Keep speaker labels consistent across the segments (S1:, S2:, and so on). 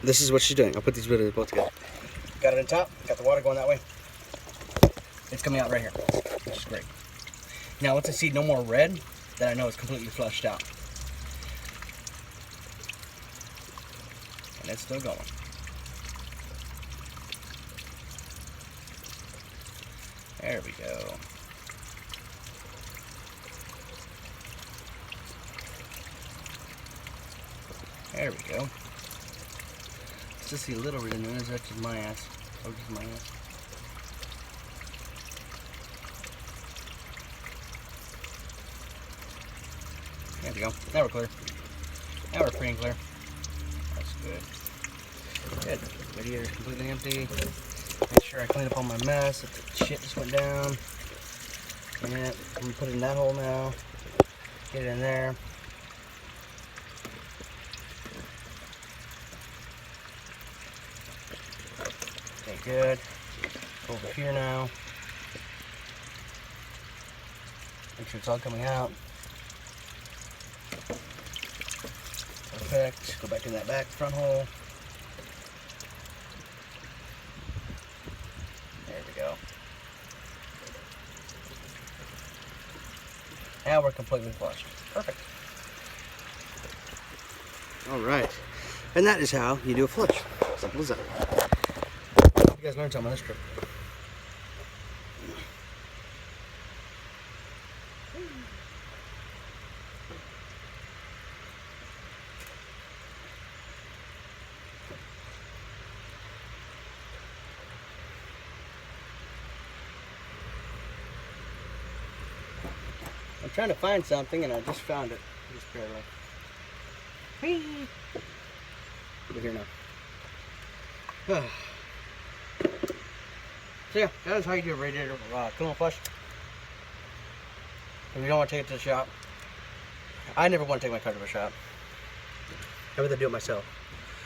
S1: this is what she's doing. I'll put these videos both together. Got it on top, got the water going that way. It's coming out right here, which is great. Now once I see no more red, then I know it's completely flushed out. And it's still going. There we go. There we go. Let's just see a little red in there. That's just my ass. Oh, just my ass. There we go. Now we're clear. Now we're free and clear. That's good. Good. Radiator's completely empty. Make sure I clean up all my mess. The shit just went down. And I'm gonna put it in that hole now. Get it in there. Okay, good. Go over here now. Make sure it's all coming out. Perfect. Go back in that back front hole. There we go. Now we're completely flushed. Perfect. All right. And that is how you do a flush. Simple as that. You guys learned something on this trip. I'm trying to find something and I just found it. Just barely. Whee! We're here now. So yeah, that is how you do a radiator coolant flush. If you don't want to take it to the shop, I never want to take my car to a shop. I'd rather do it myself.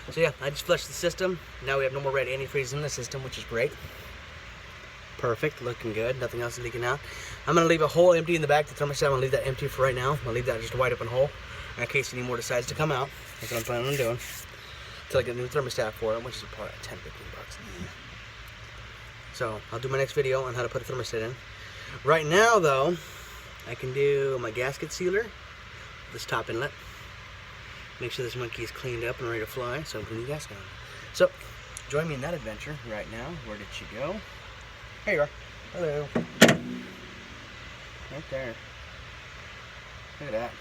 S1: So yeah, I just flushed the system. Now we have no more red antifreeze in the system, which is great. Perfect, looking good. Nothing else is leaking out. I'm gonna leave a hole empty in the back. The thermostat, I'm gonna leave that empty for right now. I'm gonna leave that just a wide open hole in case any more decides to come out. That's what I'm planning on doing. Until I get a new thermostat for it, which is probably 10, 15 bucks. So I'll do my next video on how to put a thermostat in. Right now though, I can do my gasket sealer, this top inlet. Make sure this monkey is cleaned up and ready to fly, so I'm putting the gasket on. So, join me in that adventure right now. Where did she go? Here you are. Hello. Right there. Look at that.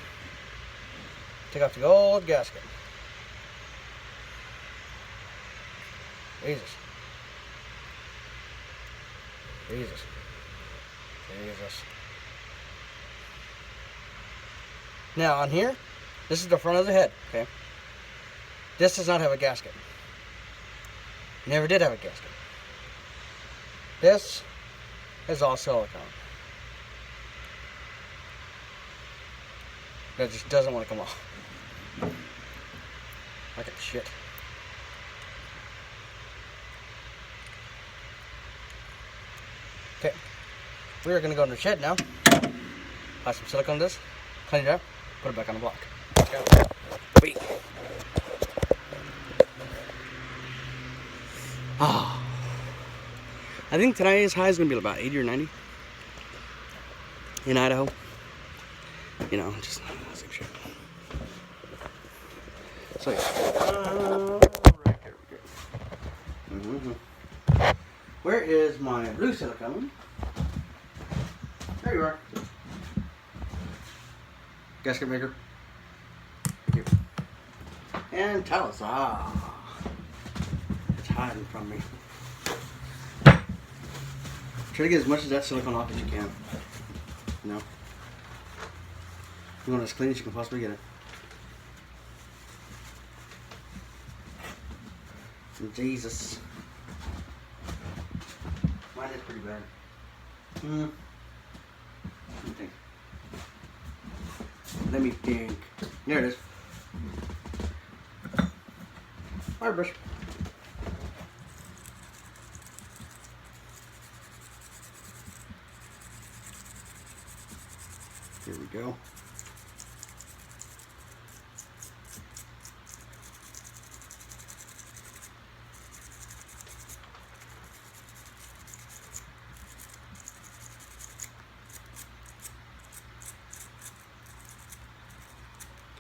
S1: Take off the old gasket. Jesus. Jesus. Jesus. Now on here, this is the front of the head, okay? This does not have a gasket. Never did have a gasket. This is all silicone. That just doesn't want to come off. Look at the shit. Okay, we are going to go in the shed now. Apply some silicone to this, clean it up, put it back on the block. Go. Wait. Ah. I think today's high is going to be about 80 or 90 in Idaho. You know, just same shit. So, yeah. Right there we go. Where is my blue silicone? There you are. Gasket maker. Thank you. And tell us, it's hiding from me. Try to get as much of that silicone off as you can. You know? You want it as clean as you can possibly get it. Jesus. Mine is pretty bad. Let me think. There it is. Wire brush. Here we go.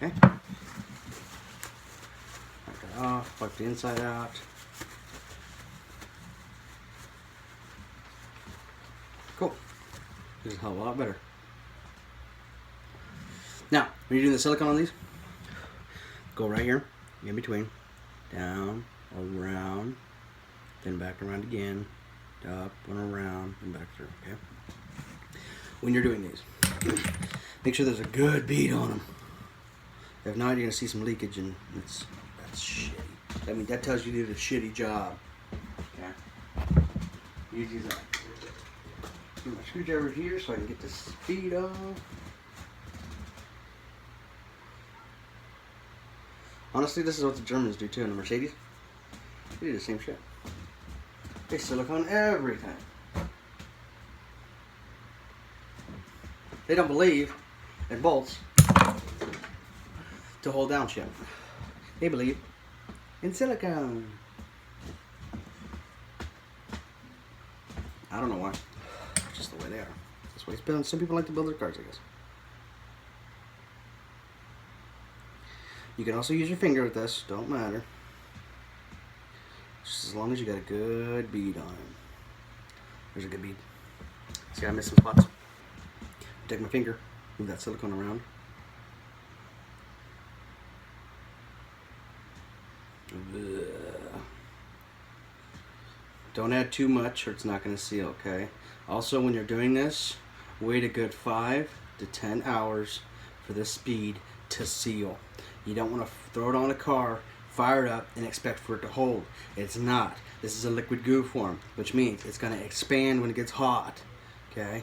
S1: Okay. Wipe that off. Wipe the inside out. Cool. This is a hell of a lot better. Now, when you're doing the silicone on these, go right here, in between, down, around, then back around again, up and around, and back through, okay? When you're doing these, make sure there's a good bead on them. If not, you're going to see some leakage, and that's shitty. I mean, that tells you did a shitty job. Okay? Use that. Get my screwdriver here so I can get this bead off. Honestly, this is what the Germans do too in the Mercedes. They do the same shit. They silicone everything. They don't believe in bolts to hold down shit. They believe in silicone. I don't know why. It's just the way they are. That's the way it's built. Some people like to build their cars, I guess. You can also use your finger with this, don't matter. Just as long as you got a good bead on it. There's a good bead. See, I missed some spots. Take my finger, move that silicone around. Don't add too much or it's not going to seal, okay? Also, when you're doing this, wait a good 5 to 10 hours for this bead to seal. You don't want to throw it on a car, fire it up, and expect for it to hold. It's not. This is a liquid goo form, which means it's going to expand when it gets hot. Okay?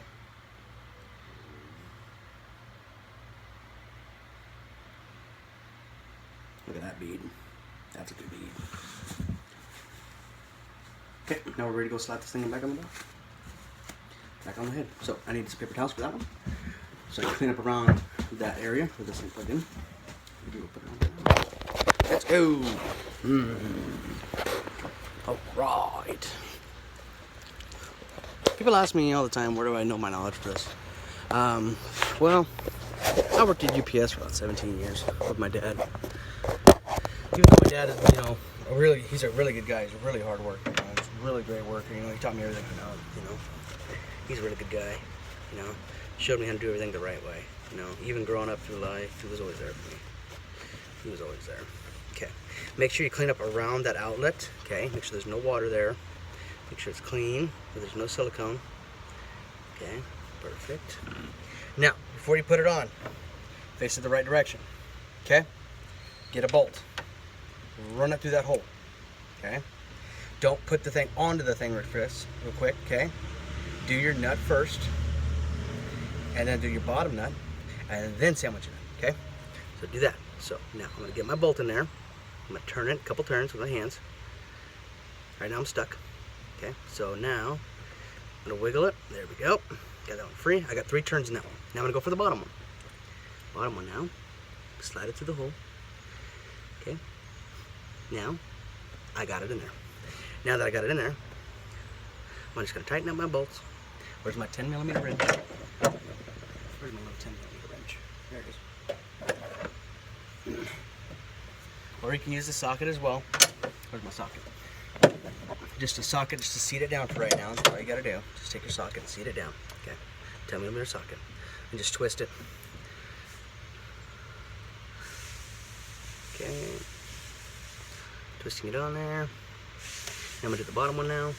S1: Look at that bead. That's a good bead. Okay, now we're ready to go slap this thing back on the back. Back on the head. So I need some paper towels for that one. So I can clean up around that area where this thing plugged in. Let's go. Alright. People ask me all the time, where do I know my knowledge for this? Well, I worked at UPS for about 17 years with my dad. Even though my dad is, he's a really good guy. He's a really hard worker. He's a really great worker. He taught me everything I know. He's a really good guy. Showed me how to do everything the right way. Even growing up through life, he was always there for me. He was always there. Okay. Make sure you clean up around that outlet. Okay. Make sure there's no water there. Make sure it's clean. There's no silicone. Okay. Perfect. Now, before you put it on, face it the right direction. Okay. Get a bolt. Run it through that hole. Okay. Don't put the thing onto the thing real quick. Okay. Do your nut first, and then do your bottom nut, and then sandwich it. Okay. So do that. So now I'm going to get my bolt in there. I'm going to turn it a couple turns with my hands. Right now I'm stuck. Okay, so now I'm going to wiggle it. There we go. Got that one free. I got 3 turns in that one. Now I'm going to go for the bottom one. Bottom one now. Slide it through the hole. Okay. Now I got it in there. Now that I got it in there, I'm just going to tighten up my bolts. Where's my 10mm wrench? Where's my little 10mm wrench? There it is. Or you can use the socket as well. Where's my socket? Just a socket, just to seat it down for right now. That's all you gotta do. Just take your socket and seat it down. Okay. 10mm socket. And just twist it. Okay. Twisting it on there. I'm gonna do the bottom one now.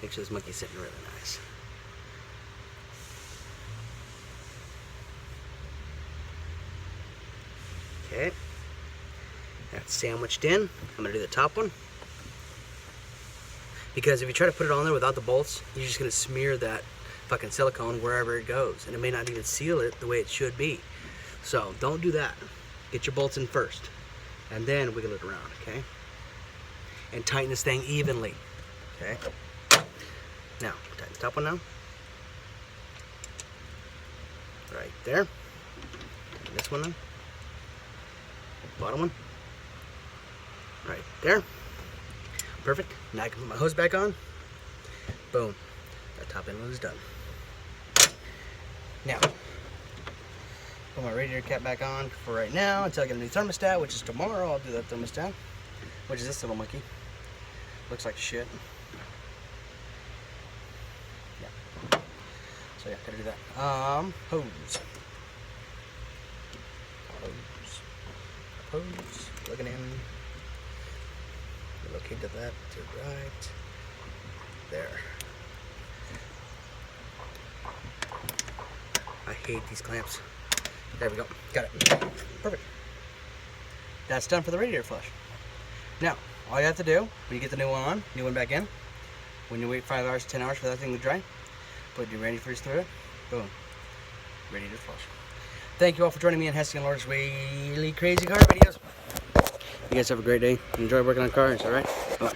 S1: Make sure this monkey's sitting really nice. Okay, that's sandwiched in. I'm gonna do the top one. Because if you try to put it on there without the bolts, you're just gonna smear that fucking silicone wherever it goes. And it may not even seal it the way it should be. So don't do that. Get your bolts in first. And then wiggle it around, okay? And tighten this thing evenly, okay? Now, tighten the top one now. Right there. Tighten this one now. Bottom one. Right there. Perfect. Now I can put my hose back on. Boom. That top end is done. Now, put my radiator cap back on for right now until I get a new thermostat, which is tomorrow. I'll do that thermostat, which is this little monkey. Looks like shit. Yeah. So yeah, gotta do that. Hose. Hose. Plugging in. Locate that to right. There. I hate these clamps. There we go. Got it. Perfect. That's done for the radiator flush. Now, all you have to do when you get the new one back in, when you wait 5 hours, 10 hours for that thing to dry, put your antifreeze through it. Boom. Radiator flush. Thank you all for joining me in Hesse and Lord's really crazy car videos. You guys have a great day. Enjoy working on cars, alright? Bye.